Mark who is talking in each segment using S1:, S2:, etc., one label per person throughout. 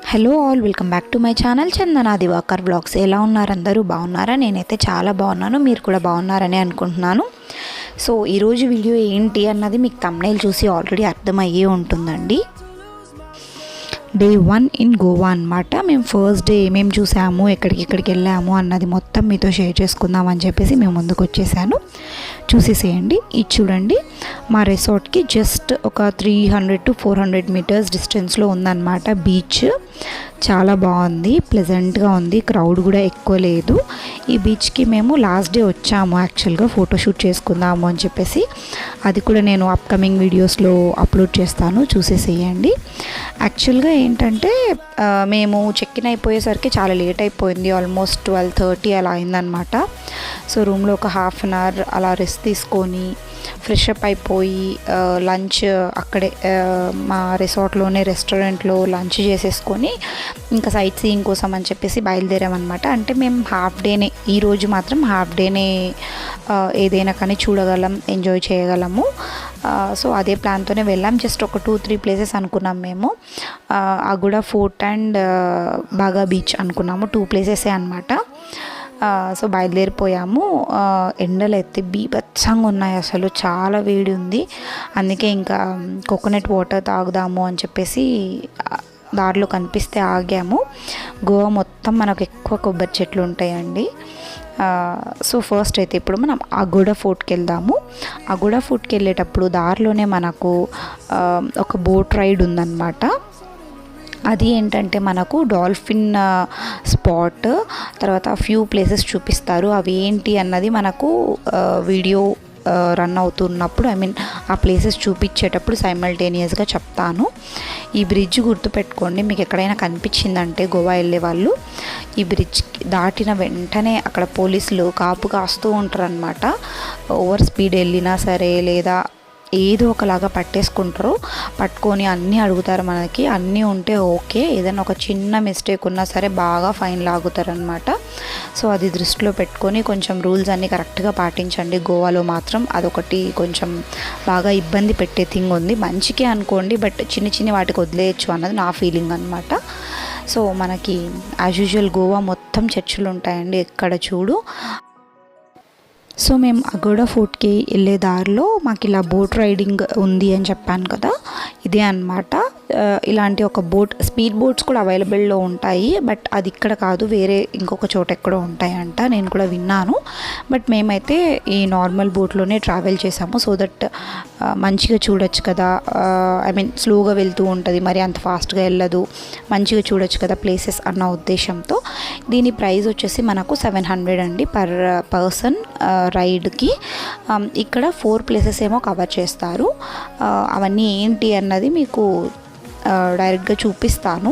S1: Hello all, welcome back to my channel Chandana Divakar vlogs. ఎలా ఉన్నారు అందరూ? బాగున్నారా? నేనైతే చాలా బాగున్నాను. మీరు కూడా బాగున్నారని అనుకుంటున్నాను. సో ఈరోజు వీడియో ఏంటి అన్నది మీకు థంబ్నెయిల్ చూసి ఆల్రెడీ అర్థమయ్యే ఉంటుందండి. డే 1 ఇన్ గోవా అన్నమాట. మేము ఫస్ట్ డే ఏమేమి చూసాము, ఎక్కడికి వెళ్ళాము అన్నది మొత్తం మీతో షేర్ చేసుకుందాం అని చెప్పేసి మేము ముందుకు వచ్చేసాను. చూసేసేయండి. ఇది చూడండి, మా రిసార్ట్కి జస్ట్ ఒక 300 to 400 మీటర్స్ డిస్టెన్స్లో ఉందన్నమాట బీచ్. చాలా బాగుంది, ప్లెజెంట్గా ఉంది, క్రౌడ్ కూడా ఎక్కువ లేదు. ఈ బీచ్కి మేము లాస్ట్ డే వచ్చాము యాక్చువల్గా ఫోటోషూట్ చేసుకుందాము అని చెప్పేసి. అది కూడా నేను అప్కమింగ్ వీడియోస్లో అప్లోడ్ చేస్తాను, చూసేసేయండి. యాక్చువల్గా ఏంటంటే మేము చెక్ ఇన్ అయిపోయేసరికి చాలా లేట్ అయిపోయింది, ఆల్మోస్ట్ 12:30 అలా అయిందనమాట. సో రూమ్లో ఒక హాఫ్ అన్ అవర్ అలా రెస్ట్ తీసుకొని ఫ్రెష్ అప్ అయిపోయి లంచ్ అక్కడే మా రిసార్ట్లోనే రెస్టారెంట్లో లంచ్ చేసేసుకొని ఇంకా సైట్ సీయింగ్ కోసం అని చెప్పేసి బయలుదేరామన్నమాట. అంటే మేము హాఫ్ డేనే, ఈరోజు మాత్రం హాఫ్ డేనే ఏదైనా కానీ చూడగలం, ఎంజాయ్ చేయగలము. సో అదే ప్లాన్తోనే వెళ్ళాం. జస్ట్ ఒక 2-3 ప్లేసెస్ అనుకున్నాం మేము. అగుడా ఫోర్ట్ అండ్ బాగా బీచ్ అనుకున్నాము, 2 ప్లేసెసే అనమాట. సో బయలుదేరిపోయాము. ఎండలు అయితే బీభత్సంగా ఉన్నాయి, అసలు చాలా వేడి ఉంది. అందుకే ఇంకా కోకోనట్ వాటర్ తాగుదాము అని చెప్పేసి దారిలో కనిపిస్తే ఆగాము. గోవా మొత్తం మనకు ఎక్కువ కొబ్బరి చెట్లు ఉంటాయండి. సో ఫస్ట్ అయితే ఇప్పుడు మనం అగోడా ఫోర్ట్కి వెళ్దాము. అగోడా ఫోర్ట్కి వెళ్ళేటప్పుడు దారిలోనే మనకు ఒక బోట్ రైడ్ ఉందన్నమాట. అది ఏంటంటే మనకు డాల్ఫిన్ స్పాట్, తర్వాత ఫ్యూ ప్లేసెస్ చూపిస్తారు. అవి ఏంటి అన్నది మనకు వీడియో రన్ అవుతున్నప్పుడు, ఆ ప్లేసెస్ చూపించేటప్పుడు సైమల్టేనియస్గా చెప్తాను. ఈ బ్రిడ్జ్ గుర్తుపెట్టుకోండి, మీకు ఎక్కడైనా కనిపించిందంటే గోవా వెళ్ళే వాళ్ళు ఈ బ్రిడ్జ్ దాటిన వెంటనే అక్కడ పోలీసులు కాపు కాస్తూ ఉంటారనమాట. ఓవర్ స్పీడ్ వెళ్ళినా సరే లేదా ఏదో ఒకలాగా పట్టేసుకుంటారు, పట్టుకొని అన్నీ అడుగుతారు మనకి. అన్నీ ఉంటే ఓకే, ఏదైనా ఒక చిన్న మిస్టేక్ ఉన్నా సరే బాగా ఫైన్ లాగుతారు అనమాట. సో అది దృష్టిలో పెట్టుకొని కొంచెం రూల్స్ అన్నీ కరెక్ట్గా పాటించండి. గోవాలో మాత్రం అదొకటి కొంచెం బాగా ఇబ్బంది పెట్టే థింగ్ ఉంది. మంచికే అనుకోండి, బట్ చిన్న వాటికి వదిలేయచ్చు అన్నది నా ఫీలింగ్ అనమాట. సో మనకి యాజ్ యూజువల్ గోవా మొత్తం చర్చిలు ఉంటాయండి ఎక్కడ చూడు. సో మేము అగోడా ఫోర్ట్కి వెళ్ళే దారిలో మాకు ఇలా బోట్ రైడింగ్ ఉంది అని చెప్పాను కదా, ఇదే అన్నమాట. ఇలాంటి ఒక బోట్, స్పీడ్ బోట్స్ కూడా అవైలబుల్లో ఉంటాయి, బట్ అది ఇక్కడ కాదు, వేరే ఇంకొక చోట ఎక్కడో ఉంటాయంట, నేను కూడా విన్నాను. బట్ మేమైతే ఈ నార్మల్ బోట్లోనే ట్రావెల్ చేసాము. సో దట్ మంచిగా చూడొచ్చు కదా, స్లోగా వెళ్తూ ఉంటుంది, మరి అంత ఫాస్ట్గా వెళ్ళదు, మంచిగా చూడొచ్చు కదా ప్లేసెస్ అన్న ఉద్దేశంతో. దీని ప్రైస్ వచ్చేసి మనకు 700 అండి పర్ పర్సన్ రైడ్కి. ఇక్కడ 4 ప్లేసెస్ ఏమో కవర్ చేస్తారు. అవన్నీ ఏంటి అన్నది మీకు డైరెక్ట్గా చూపిస్తాను.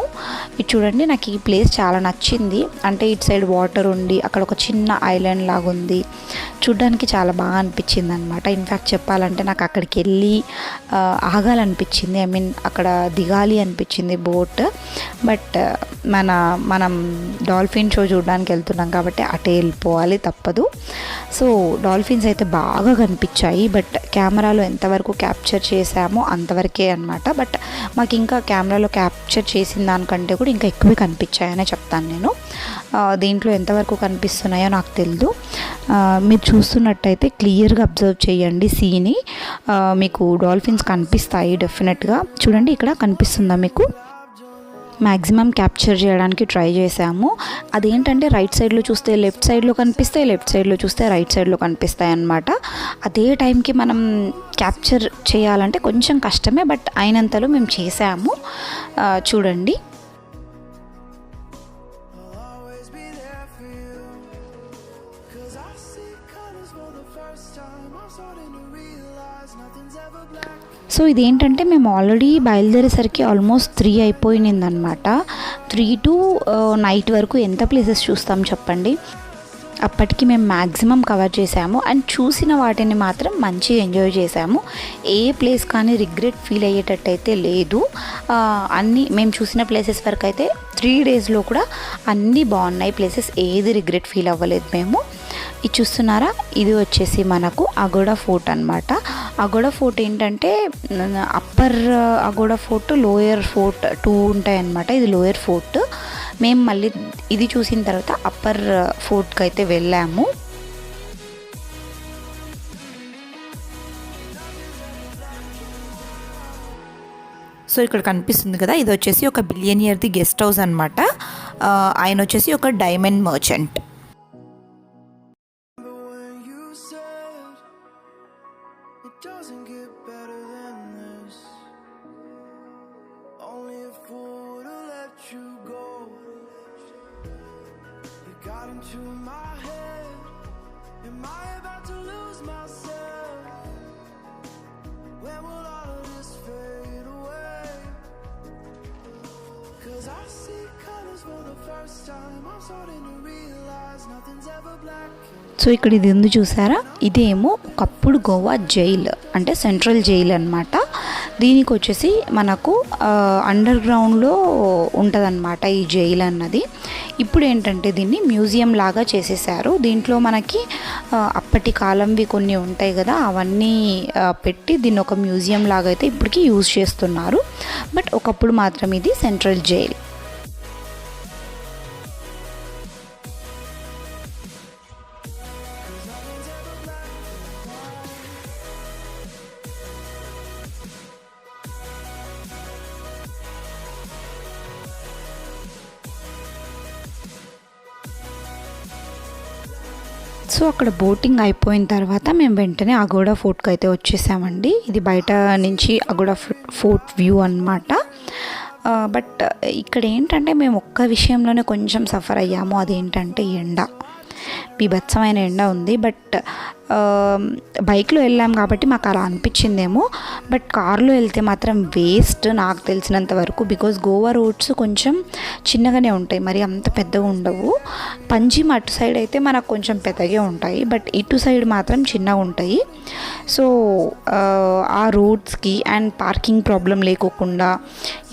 S1: ఇది చూడండి, నాకు ఈ ప్లేస్ చాలా నచ్చింది. అంటే ఇటు సైడ్ వాటర్ ఉండి అక్కడ ఒక చిన్న ఐలాండ్ లాగా ఉంది, చూడ్డానికి చాలా బాగా అనిపించింది అనమాట. ఇన్ఫ్యాక్ట్ చెప్పాలంటే నాకు అక్కడికి వెళ్ళి ఆగాలనిపించింది, అక్కడ దిగాలి అనిపించింది బోట్. బట్ మనం డాల్ఫిన్ షో చూడడానికి వెళ్తున్నాం కాబట్టి అటే వెళ్ళిపోవాలి, తప్పదు. సో డాల్ఫిన్స్ అయితే బాగా కనిపించాయి, బట్ కెమెరాలో ఎంతవరకు క్యాప్చర్ చేసామో అంతవరకే అనమాట. బట్ మాకు ఇంకా కెమెరాలో క్యాప్చర్ చేసిన దానికంటే కూడా ఇంకా ఎక్కువే కనిపించాయనే చెప్తాను నేను. దీంట్లో ఎంతవరకు కనిపిస్తున్నాయో నాకు తెలియదు. మీరు చూస్తున్నట్టయితే క్లియర్గా అబ్జర్వ్ చేయండి సీని, మీకు డాల్ఫిన్స్ కనిపిస్తాయి డెఫినెట్గా. చూడండి, ఇక్కడ కనిపిస్తుందా మీకు? మ్యాక్సిమం క్యాప్చర్ చేయడానికి ట్రై చేసాము. అదేంటంటే రైట్ సైడ్లో చూస్తే లెఫ్ట్ సైడ్లో కనిపిస్తాయి, లెఫ్ట్ సైడ్లో చూస్తే రైట్ సైడ్లో కనిపిస్తాయి అన్నమాట. అదే టైంకి మనం క్యాప్చర్ చేయాలంటే కొంచెం కష్టమే, బట్ అయినంతలో మేము చేసాము. చూడండి, సో ఇదేంటంటే మేము ఆల్రెడీ బయలుదేరేసరికి ఆల్మోస్ట్ 3 అయిపోయిందనమాట. 3 to నైట్ వరకు ఎంత ప్లేసెస్ చూస్తాం చెప్పండి. అప్పటికి మేము మ్యాక్సిమం కవర్ చేసాము అండ్ చూసిన వాటిని మాత్రం మంచిగా ఎంజాయ్ చేసాము. ఏ ప్లేస్ కానీ రిగ్రెట్ ఫీల్ అయ్యేటట్టు అయితే లేదు. అన్నీ మేము చూసిన ప్లేసెస్ వరకు అయితే 3 డేస్లో కూడా అన్నీ బాగున్నాయి ప్లేసెస్, ఏది రిగ్రెట్ ఫీల్ అవ్వలేదు మేము. ఇది చూస్తున్నారా, ఇది వచ్చేసి మనకు అగోడా ఫోర్ట్ అనమాట. అగోడా ఫోర్ట్ ఏంటంటే upper Aguada fort, lower fort 2 ఉంటాయి అన్నమాట. ఇది లోయర్ ఫోర్ట్. మేము మళ్ళీ ఇది చూసిన తర్వాత అప్పర్ ఫోర్ట్కి అయితే వెళ్ళాము. సో ఇక్కడ కనిపిస్తుంది కదా, ఇది వచ్చేసి ఒక బిలియనియర్ది గెస్ట్ హౌస్ అనమాట. ఆయన వచ్చేసి ఒక diamond merchant.
S2: Into my head, am I about to lose myself? When will all of this fade away? 'Cause I see colors for the first time. I'm starting to realize nothing's ever black.
S1: So ఇక్కడ ఇది ఉంది చూసారా, ఇదేమో ఒకప్పుడు Goa jail అంటే central jail అనమాట. దీనికి వచ్చేసి మనకు అండర్ గ్రౌండ్లో ఉంటుందన్నమాట ఈ జైల్ అన్నది. ఇప్పుడు ఏంటంటే దీన్ని మ్యూజియం లాగా చేసేసారు. దీంట్లో మనకి అప్పటి కాలంవి కొన్ని ఉంటాయి కదా, అవన్నీ పెట్టి దీన్ని ఒక మ్యూజియం లాగా అయితే ఇప్పటికీ యూజ్ చేస్తున్నారు. బట్ ఒకప్పుడు మాత్రం ఇది సెంట్రల్ జైల్. సో అక్కడ బోటింగ్ అయిపోయిన తర్వాత మేము వెంటనే అగోడా ఫోర్ట్కి అయితే వచ్చేసామండి. ఇది బయట నుంచి అగోడా ఫోర్ట్ వ్యూ అన్నమాట. బట్ ఇక్కడ ఏంటంటే మేము ఒక్క విషయంలోనే కొంచెం సఫర్ అయ్యాము. అదేంటంటే ఎండ, బీభత్సమైన ఎండ ఉంది. బట్ బైక్లో వెళ్ళాం కాబట్టి మాకు అలా అనిపించిందేమో, బట్ కార్లో వెళ్తే మాత్రం వేస్ట్ నాకు తెలిసినంత వరకు. బికాజ్ గోవా రోడ్స్ కొంచెం చిన్నగానే ఉంటాయి, మరి అంత పెద్దగా ఉండవు. పంజిమ్ అటు సైడ్ అయితే మనకు కొంచెం పెద్దగా ఉంటాయి, బట్ ఇటు సైడ్ మాత్రం చిన్నగా ఉంటాయి. సో ఆ రోడ్స్కి అండ్ పార్కింగ్ ప్రాబ్లం లేకోకుండా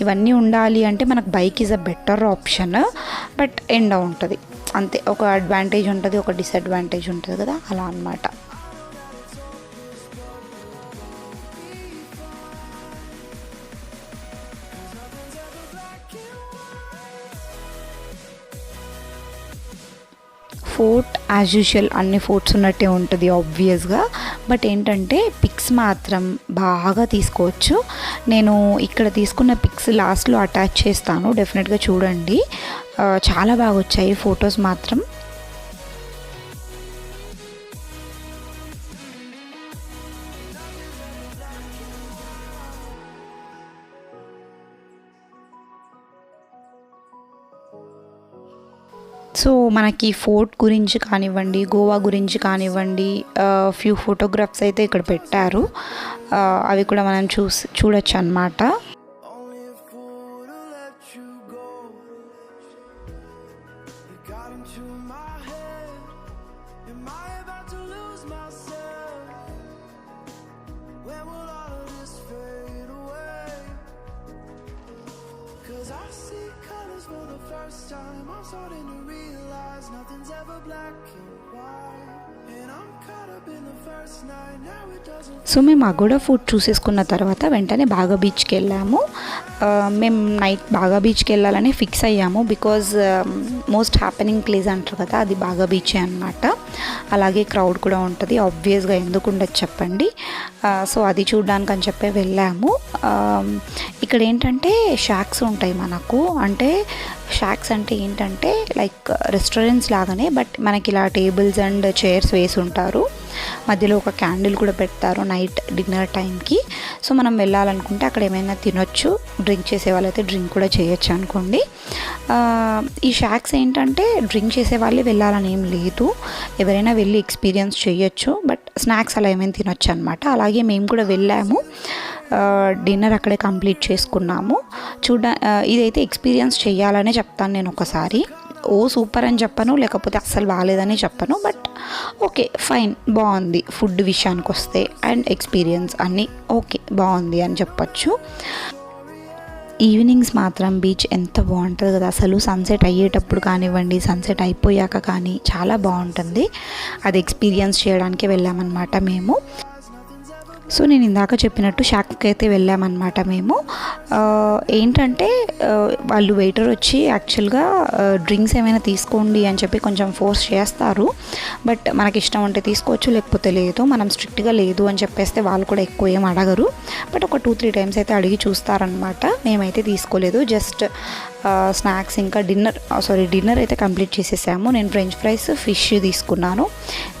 S1: ఇవన్నీ ఉండాలి అంటే మనకు bike is a better option. But ఎండ ఉంటుంది అంతే, ఒక అడ్వాంటేజ్ ఉంటుంది, ఒక డిసడ్వాంటేజ్ ఉంటుంది కదా, అలా అన్నమాట. ఫోర్ట్ యాజ్ యూజువల్ అన్ని ఫోర్ట్స్ ఉన్నట్టే ఉంటుంది ఆబ్వియస్గా. బట్ ఏంటంటే పిక్స్ మాత్రం బాగా తీసుకోవచ్చు. నేను ఇక్కడ తీసుకున్న పిక్స్ లాస్ట్లో అటాచ్ చేస్తాను, డెఫినెట్గా చూడండి. చాలా బాగా వచ్చాయి ఫొటోస్ మాత్రం. సో మనకి ఫోర్ట్ గురించి కానివ్వండి, గోవా గురించి కానివ్వండి, ఫ్యూ ఫోటోగ్రాఫ్స్ అయితే ఇక్కడ పెట్టారు. అవి కూడా మనం చూడొచ్చు అన్నమాట.
S2: First time I'm starting to realize nothing's ever black and white, and I'm caught up in the first night, now it doesn't.
S1: So మేము అగోడా ఫోర్ట్ చూసేసుకున్న తర్వాత వెంటనే బాగా బీచ్కి వెళ్ళాము. మేము నైట్ బాగా బీచ్కి వెళ్ళాలని ఫిక్స్ అయ్యాము. బికాజ్ మోస్ట్ హ్యాపెనింగ్ ప్లేస్ అంటారు కదా, అది బాగా బీచే అనమాట. అలాగే క్రౌడ్ కూడా ఉంటుంది ఆబ్వియస్గా, ఎందుకు ఉండదు చెప్పండి. సో అది చూడడానికి అని చెప్పి వెళ్ళాము. ఇక్కడ ఏంటంటే షాక్స్ ఉంటాయి మనకు. అంటే షాక్స్ అంటే ఏంటంటే లైక్ రెస్టారెంట్స్ లాగానే, బట్ మనకి ఇలా టేబుల్స్ అండ్ చైర్స్ వేసి ఉంటారు. మధ్యలో ఒక క్యాండిల్ కూడా పెడతారు నైట్ డిన్నర్ టైంకి. సో మనం వెళ్ళాలనుకుంటే అక్కడ ఏమైనా తినొచ్చు, డ్రింక్ చేసే వాళ్ళైతే డ్రింక్ కూడా చేయొచ్చు అనుకోండి. ఈ షాక్స్ ఏంటంటే డ్రింక్ చేసే వాళ్ళే వెళ్ళాలని ఏం లేదు, ఎవరైనా వెళ్ళి ఎక్స్పీరియన్స్ చేయొచ్చు. బట్ స్నాక్స్ అలా ఏమైనా తినొచ్చు అనమాట. అలాగే మేము కూడా వెళ్ళాము, డిన్నర్ అక్కడే కంప్లీట్ చేసుకున్నాము. ఇదైతే ఎక్స్పీరియన్స్ చేయాలనే చెప్తాను నేను ఒకసారి. ఓ సూపర్ అని చెప్పను, లేకపోతే అస్సలు బాగాలేదని చెప్పను. బట్ ఓకే ఫైన్, బాగుంది ఫుడ్ విషయానికి వస్తే. అండ్ ఎక్స్పీరియన్స్ అన్నీ ఓకే బాగుంది అని చెప్పచ్చు. ఈవినింగ్స్ మాత్రం బీచ్ ఎంత బాగుంటుంది కదా అసలు. సన్సెట్ అయ్యేటప్పుడు కానివ్వండి, సన్సెట్ అయిపోయాక కానీ చాలా బాగుంటుంది. అది ఎక్స్పీరియన్స్ చేయడానికి వెళ్ళామన్నమాట మేము. సో నేను ఇందాక చెప్పినట్టు షాక్కి అయితే వెళ్ళామన్నమాట మేము. ఏంటంటే వాళ్ళు వెయిటర్ వచ్చి యాక్చువల్గా డ్రింక్స్ ఏమైనా తీసుకోండి అని చెప్పి కొంచెం ఫోర్స్ చేస్తారు. బట్ మనకి ఇష్టం ఉంటే తీసుకోవచ్చు, లేకపోతే లేదు. మనం స్ట్రిక్ట్గా లేదు అని చెప్పేస్తే వాళ్ళు కూడా ఎక్కువ ఏం అడగరు. బట్ ఒక 2-3 టైమ్స్ అయితే అడిగి చూస్తారనమాట. మేమైతే తీసుకోలేదు, జస్ట్ స్నాక్స్ ఇంకా డిన్నర్ అయితే కంప్లీట్ చేసేసాము. నేను ఫ్రెంచ్ ఫ్రైస్, ఫిష్ తీసుకున్నాను,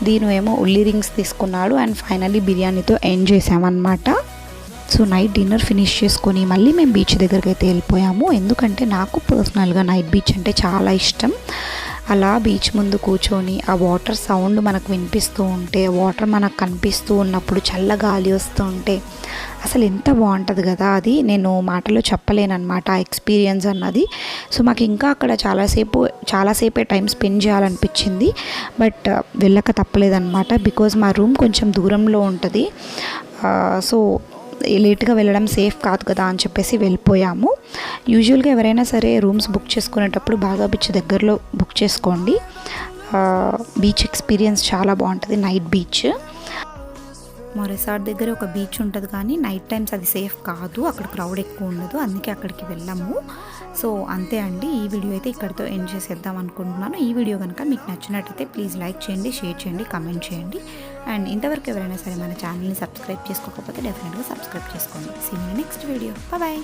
S1: దీనివేమో ఉల్లి రింగ్స్ తీసుకున్నాడు. అండ్ ఫైనల్లీ బిర్యానీతో ఎండ్ చేసామన్నమాట. సో నైట్ డిన్నర్ ఫినిష్ చేసుకొని మళ్ళీ మేము బీచ్ దగ్గరికి అయితే వెళ్ళిపోయాము. ఎందుకంటే నాకు పర్సనల్గా నైట్ బీచ్ అంటే చాలా ఇష్టం. అలా బీచ్ ముందు కూర్చొని ఆ వాటర్ సౌండ్ మనకు వినిపిస్తూ ఉంటే, వాటర్ మనకు కనిపిస్తూ ఉన్నప్పుడు చల్ల గాలి వస్తూ ఉంటే అసలు ఎంత బాగుంటుంది కదా. అది నేను మాటలో చెప్పలేనమాట ఆ ఎక్స్పీరియన్స్ అన్నది. సో మాకు ఇంకా అక్కడ చాలాసేపే టైం స్పెండ్ చేయాలనిపించింది. బట్ వెళ్ళక తప్పలేదన్నమాట. బికాజ్ మా రూమ్ కొంచెం దూరంలో ఉంటుంది. సో లేట్గా వెళ్ళడం సేఫ్ కాదు కదా అని చెప్పేసి వెళ్ళిపోయాము. యూజువల్గా ఎవరైనా సరే రూమ్స్ బుక్ చేసుకునేటప్పుడు బాగా బీచ్ దగ్గరలో బుక్ చేసుకోండి. బీచ్ ఎక్స్పీరియన్స్ చాలా బాగుంటుంది, నైట్ బీచ్. మా రిసార్ట్ దగ్గర ఒక బీచ్ ఉంటుంది, కానీ నైట్ టైమ్స్ అది సేఫ్ కాదు, అక్కడ క్రౌడ్ ఎక్కువ ఉండదు, అందుకే అక్కడికి వెళ్ళాము. సో అంతే అండి, ఈ వీడియో అయితే ఇక్కడితో ఎండ్ చేసేద్దాం అనుకుంటున్నాను. ఈ వీడియో కనుక మీకు నచ్చినట్టయితే ప్లీజ్ లైక్ చేయండి, షేర్ చేయండి, కమెంట్ చేయండి. అండ్ ఇంతవరకు ఎవరైనా సరే మన ఛానల్ని సబ్స్క్రైబ్ చేసుకోకపోతే డెఫినెట్గా సబ్స్క్రైబ్ చేసుకోండి. See you next video. Bye.